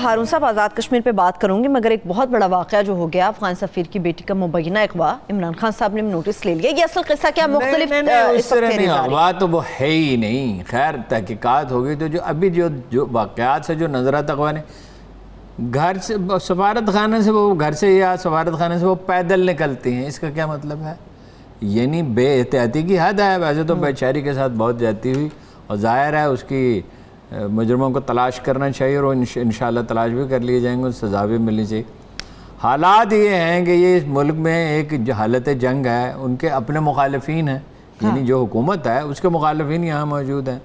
ہارون صاحب آزاد کشمیر پہ بات کروں گی، مگر ایک بہت بڑا واقعہ جو ہو گیا افغان سفیر کی بیٹی کا مبینہ اغوا عمران خان صاحب نے نوٹس لے لیا. یہ اصل قصہ کیا مختلف اس طرح نہیں، اغوا تو وہ ہے ہی نہیں. خیر تحقیقات ہوگی تو جو ابھی جو واقعات سے جو نظر آتا اغوا نے گھر سے سفارت خانے سے وہ گھر سے یا سفارت خانے سے وہ پیدل نکلتی ہیں، اس کا کیا مطلب ہے؟ یعنی بے احتیاطی کی حد ہے. ویسے تو بیچاری کے ساتھ بہت زیادتی ہوئی اور ظاہر ہے اس کی مجرموں کو تلاش کرنا چاہیے اور انشاءاللہ تلاش بھی کر لیے جائیں گے، سزا بھی ملنی چاہیے. حالات یہ ہیں کہ یہ اس ملک میں ایک حالت جنگ ہے، ان کے اپنے مخالفین ہیں، یعنی جو حکومت ہے اس کے مخالفین یہاں موجود ہیں،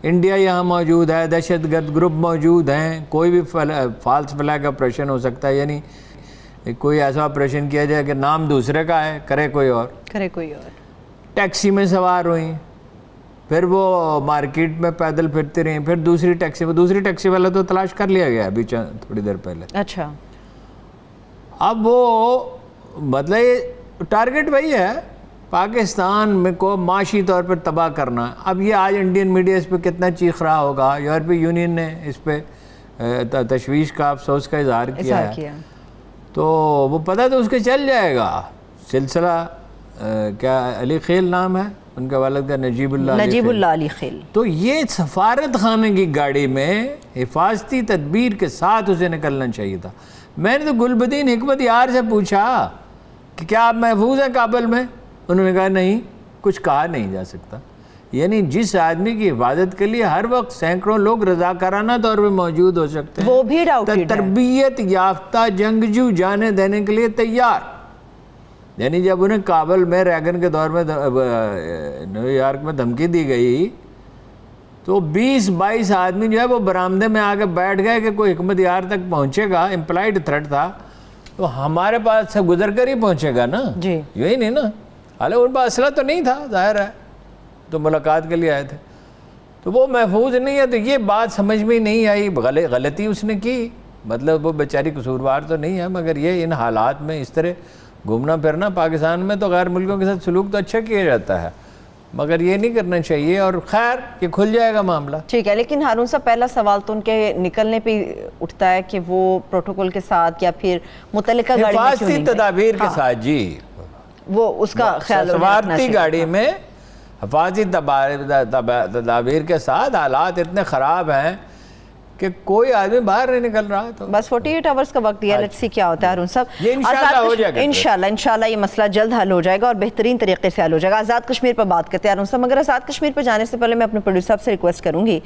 انڈیا یہاں موجود ہے، دہشت گرد گروپ موجود ہیں. کوئی بھی فالس فلیگ آپریشن ہو سکتا ہے، یعنی کوئی ایسا آپریشن کیا جائے کہ نام دوسرے کا ہے، کرے کوئی اور. ٹیکسی میں سوار ہوئیں، پھر وہ مارکیٹ میں پیدل پھرتی رہیں، پھر دوسری ٹیکسی والا تو تلاش کر لیا گیا ابھی تھوڑی دیر پہلے. اچھا، اب وہ مطلب ٹارگٹ وہی ہے پاکستان میں کو معاشی طور پر تباہ کرنا. اب یہ آج انڈین میڈیا اس پہ کتنا چیخ رہا ہوگا، یورپی یونین نے اس پہ تشویش کا افسوس کا اظہار کیا ہے، تو وہ پتہ تو اس کے چل جائے گا. سلسلہ کیا علی خیل نام ہے ان کے والد کا، نجیب اللہ علی خیل. تو یہ سفارت خانے کی گاڑی میں حفاظتی تدبیر کے ساتھ اسے نکلنا چاہیے تھا. میں نے تو گلبدین حکمت یار سے پوچھا کہ کیا آپ محفوظ ہیں کابل میں؟ انہوں نے کہا نہیں، کچھ کہا نہیں جا سکتا. یعنی جس آدمی کی حفاظت کے لیے ہر وقت سینکڑوں لوگ رضاکارانہ طور پہ موجود ہو سکتے ہیں، وہ بھی تربیت یافتہ جنگجو جانے دینے کے لیے تیار. یعنی جب انہیں کابل میں ریگن کے دور میں نیو یارک میں دھمکی دی گئی تو 20-22 آدمی جو ہے وہ برآمدے میں آ کے بیٹھ گئے کہ کوئی حکمت یار تک پہنچے گا. امپلائڈ تھریٹ تھا تو ہمارے پاس سے گزر کر ہی پہنچے گا نا، یہی نہیں نا. حالانکہ ان پاس اسلحہ تو نہیں تھا، ظاہر ہے، تو ملاقات کے لیے آئے تھے، تو وہ محفوظ نہیں ہے. تو یہ بات سمجھ میں نہیں آئی، غلطی اس نے کی. مطلب وہ بیچاری قصوروار تو نہیں ہے، مگر یہ ان حالات میں اس طرح گھومنا پھرنا، پاکستان میں تو غیر ملکوں کے ساتھ سلوک تو اچھا کیا جاتا ہے، مگر یہ نہیں کرنا چاہیے. اور خیر یہ کھل جائے گا معاملہ. ٹھیک ہے، لیکن ہارون صاحب پہلا سوال تو ان کے نکلنے پہ اٹھتا ہے کہ وہ پروٹوکول کے ساتھ یا پھر متعلقہ گاڑی میں حفاظتی تدابیر کے ساتھ، جی وہ اس کا خیال سفارتی گاڑی میں حفاظتی تدابیر کے ساتھ. حالات اتنے خراب ہیں کہ کوئی آدمی باہر نہیں نکل رہا. تو بس 48 آورز کا وقت دیا، لیٹس سی کیا ہوتا ہے. ہارون صاحب یہ انشاءاللہ ہو جائے گا، انشاءاللہ یہ مسئلہ جلد حل ہو جائے گا اور بہترین طریقے سے حل ہو جائے گا. آزاد کشمیر پر بات کرتے ہیں ہارون صاحب، مگر آزاد کشمیر پہ جانے سے پہلے میں اپنے پروڈیوسر صاحب سے ریکویسٹ کروں گی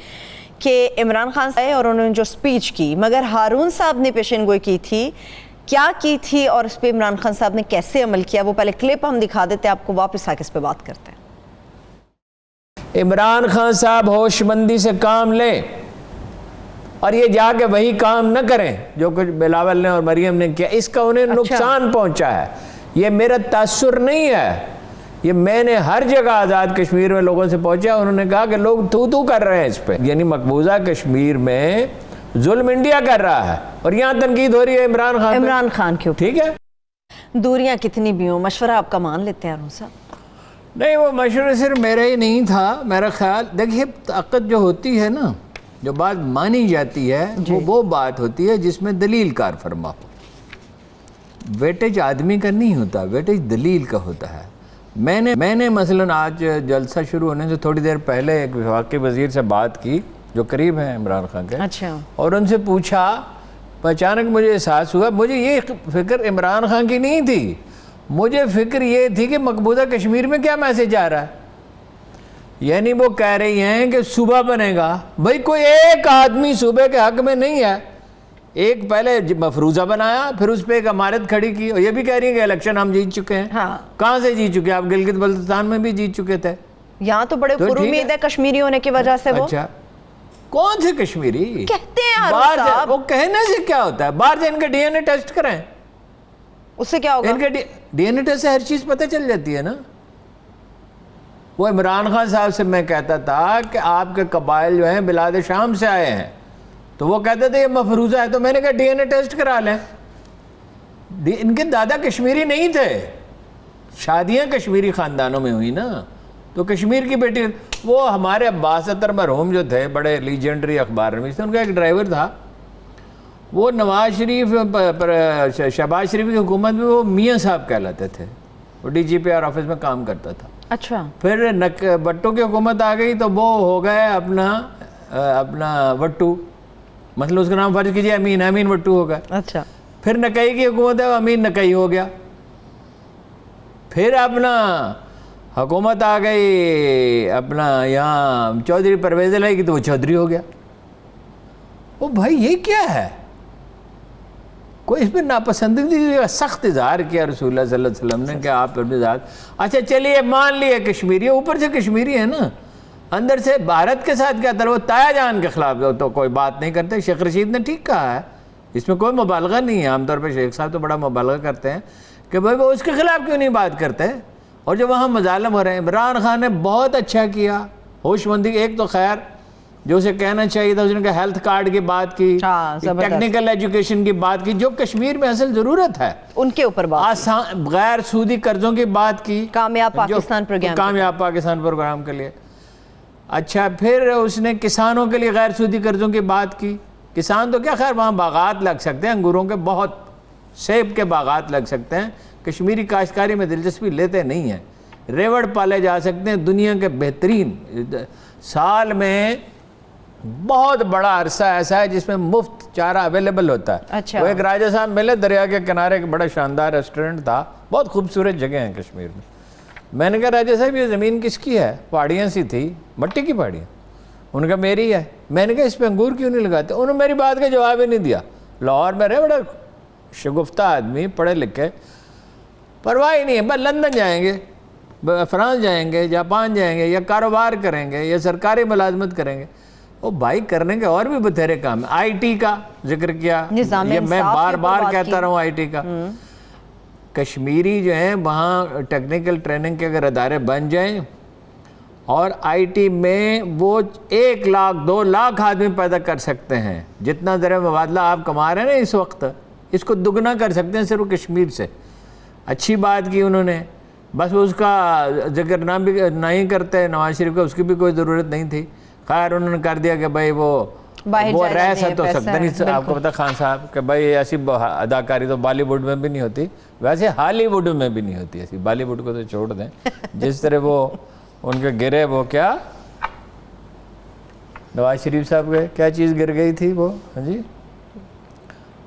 کہ عمران خان صاحب اور انہوں نے جو سپیچ کی، مگر ہارون صاحب نے پیشن گوئی کی تھی، کیا کی تھی اور اس پہ عمران خان صاحب نے کیسے عمل کیا، وہ پہلے کلپ ہم دکھا دیتے ہیں آپ کو، واپس آ کے اس پہ بات کرتے ہیں. عمران خان صاحب ہوش مندی سے کام لیں اور یہ جا کے وہی کام نہ کریں جو کچھ بلاول نے اور مریم نے کیا. اس کا انہیں نقصان پہنچا ہے. یہ میرا تاثر نہیں ہے، یہ میں نے ہر جگہ آزاد کشمیر میں لوگوں سے پہنچا، انہوں نے کہا کہ لوگ تو کر رہے ہیں اس پہ. یعنی مقبوضہ کشمیر میں ظلم انڈیا کر رہا ہے اور یہاں تنقید ہو رہی ہے عمران خان کے اوپر. ٹھیک ہے، دوریاں کتنی بھی ہوں، مشورہ آپ کا مان لیتے ہیں ہارون صاحب؟ نہیں، وہ مشورہ صرف میرا ہی نہیں تھا. میرا خیال دیکھیے، طاقت جو ہوتی ہے نا، جو بات مانی جاتی ہے وہ بات ہوتی ہے جس میں دلیل کار فرما ہو. ویٹیج آدمی کا نہیں ہوتا، ویٹیج دلیل کا ہوتا ہے. میں نے مثلا آج جلسہ شروع ہونے سے تھوڑی دیر پہلے ایک وفاقی وزیر سے بات کی جو قریب ہیں عمران خان کے، اور ان سے پوچھا، اچانک مجھے احساس ہوا، مجھے یہ فکر عمران خان کی نہیں تھی، مجھے فکر یہ تھی کہ مقبوضہ کشمیر میں کیا میسج آ رہا ہے. یعنی وہ کہہ رہی ہیں کہ صوبہ بنے گا. بھئی کوئی ایک آدمی صوبے کے حق میں نہیں ہے. ایک پہلے مفروضہ بنایا، پھر اس پہ ایک عمارت کھڑی کی، اور یہ بھی کہہ رہی ہیں کہ الیکشن ہم جیت چکے ہیں. کہاں سے جیت چکے؟ آپ گلگت بلتستان میں بھی جیت چکے تھے. یہاں تو بڑے پر امید ہے کشمیری ہونے کی وجہ سے. اچھا، کون سے کشمیری کہتے ہیں ہارون صاحب؟ وہ کہنے سے کیا ہوتا ہے؟ باہر سے ان کا ڈی این اے ٹیسٹ کریں، اس سے کیا ہوگا؟ ان کے ڈی این اے ٹیسٹ سے ہر چیز پتہ چل جاتی ہے نا. وہ عمران خان صاحب سے میں کہتا تھا کہ آپ کے قبائل جو ہیں بلاد شام سے آئے ہیں، تو وہ کہتے تھے یہ مفروضہ ہے، تو میں نے کہا ڈی این اے ٹیسٹ کرا لیں. ان کے دادا کشمیری نہیں تھے، شادیاں کشمیری خاندانوں میں ہوئی نا، تو کشمیر کی بیٹی. وہ ہمارے عباس اطہر مرحوم جو تھے، بڑے لیجنڈری اخبار نویس تھے، ان کا ایک ڈرائیور تھا، وہ نواز شریف پر شہباز شریف کی حکومت میں وہ میاں صاحب کہلاتے تھے, وہ D G P R office میں کام کرتا تھا. اچھا. پھر بٹو کی حکومت آ گئی تو وہ ہو گئے اپنا وٹو, مثلا اس کا نام فرض کیجیے امین وٹو ہو گئے. اچھا. پھر نکئی کی حکومت ہے, وہ امین نکئی ہو گیا. پھر اپنا حکومت آ گئی اپنا یہاں چودھری پرویز الہی کی, تو وہ چودھری ہو گیا. وہ بھائی یہ کیا ہے؟ کوئی اس پہ ناپسندیدگی کا سخت اظہار کیا رسول اللہ صلی اللہ علیہ وسلم نے کہ آپ اپنے ذات. اچھا چلیے مان لیے کشمیری, اوپر سے کشمیری ہے نا, اندر سے بھارت کے ساتھ کیا تھا, وہ تایا جان کے خلاف تو کوئی بات نہیں کرتے. شیخ رشید نے ٹھیک کہا ہے, اس میں کوئی مبالغہ نہیں ہے. عام طور پہ شیخ صاحب تو بڑا مبالغہ کرتے ہیں کہ بھائی وہ اس کے خلاف کیوں نہیں بات کرتے. اور جو وہاں مظالم ہو رہے ہیں, عمران خان نے بہت اچھا کیا, ہوش مندی. ایک تو خیر جو اسے کہنا چاہیے تھا, اس نے کہا ہیلتھ کارڈ کی بات کی, ٹیکنیکل ایجوکیشن کی بات کی, جو کشمیر میں اصل ضرورت ہے ان کے اوپر بات, آسان غیر سودی قرضوں کی بات کی, کامیاب پاکستان پروگرام کے لیے. اچھا پھر اس نے کسانوں کے لیے غیر سودی قرضوں کی بات کی. کسان تو کیا خیر وہاں باغات لگ سکتے ہیں, انگوروں کے بہت, سیب کے باغات لگ سکتے ہیں, کشمیری کاشتکاری میں دلچسپی لیتے نہیں ہیں. ریوڑ پالے جا سکتے ہیں, دنیا کے بہترین, سال میں بہت بڑا عرصہ ایسا ہے جس میں مفت چارہ اویلیبل ہوتا ہے. اچھا. وہ ایک راجہ صاحب ملے, دریا کے کنارے ایک بڑا شاندار ریسٹورنٹ تھا, بہت خوبصورت جگہ ہیں کشمیر میں. میں نے کہا راجہ صاحب یہ زمین کس کی ہے؟ پہاڑیاں سی تھی, مٹی کی پہاڑیاں. انہوں نے کہا میری ہے. میں نے کہا اس پہ انگور کیوں نہیں لگاتے؟ انہوں نے میری بات کا جواب ہی نہیں دیا. لاہور میں رہے, بڑا شگفتہ آدمی, پڑھے لکھے, پرواہ ہی نہیں ہے, بس لندن جائیں گے, فرانس جائیں گے, جاپان جائیں گے, یا کاروبار کریں گے, یا سرکاری ملازمت کریں گے. وہ بھائی کرنے کے اور بھی بتھیرے کام ہیں. آئی ٹی کا ذکر کیا, یہ میں بار بار کہتا رہا ہوں آئی ٹی کا. کشمیری جو ہیں وہاں ٹیکنیکل ٹریننگ کے اگر ادارے بن جائیں, اور آئی ٹی میں وہ 1 لاکھ 2 لاکھ آدمی پیدا کر سکتے ہیں. جتنا ذرا مبادلہ آپ کما رہے ہیں نا اس وقت, اس کو دگنا کر سکتے ہیں صرف کشمیر سے. اچھی بات کی انہوں نے, بس اس کا ذکر نہیں کرتے نواز شریف کا, اس کی بھی کوئی ضرورت نہیں تھی. خیر انہوں نے کر دیا کہ بھائی وہ رہ تو سکتا نہیں. آپ کو پتا خان صاحب کہ بھائی ایسی اداکاری تو بالی ووڈ میں بھی نہیں ہوتی, ویسے ہالی ووڈ میں بھی نہیں ہوتی ایسی. بالی ووڈ کو تو چھوڑ دیں, جس طرح وہ ان کے گرے, وہ کیا نواز شریف صاحب کے کیا چیز گر گئی تھی وہ, ہاں جی,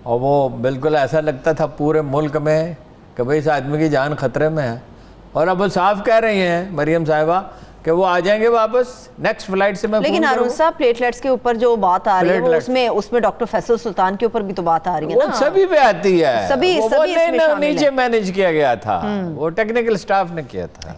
اور وہ بالکل ایسا لگتا تھا پورے ملک میں کہ بھئی اس آدمی کی جان خطرے میں ہے. اور اب وہ صاف کہہ رہی ہیں مریم صاحبہ کہ وہ آ جائیں گے واپس نیکسٹ فلائٹ سے. میں لیکن ہارون صاحب پلیٹلیٹس کے اوپر جو بات آ رہی ہے اس میں ڈاکٹر فیصل سلطان کے اوپر بھی تو بات آ رہی ہے نا, وہ سبھی پہ آتی ہے, سبھی نیچے مینیج کیا گیا تھا, وہ ٹیکنیکل سٹاف نے کیا تھا.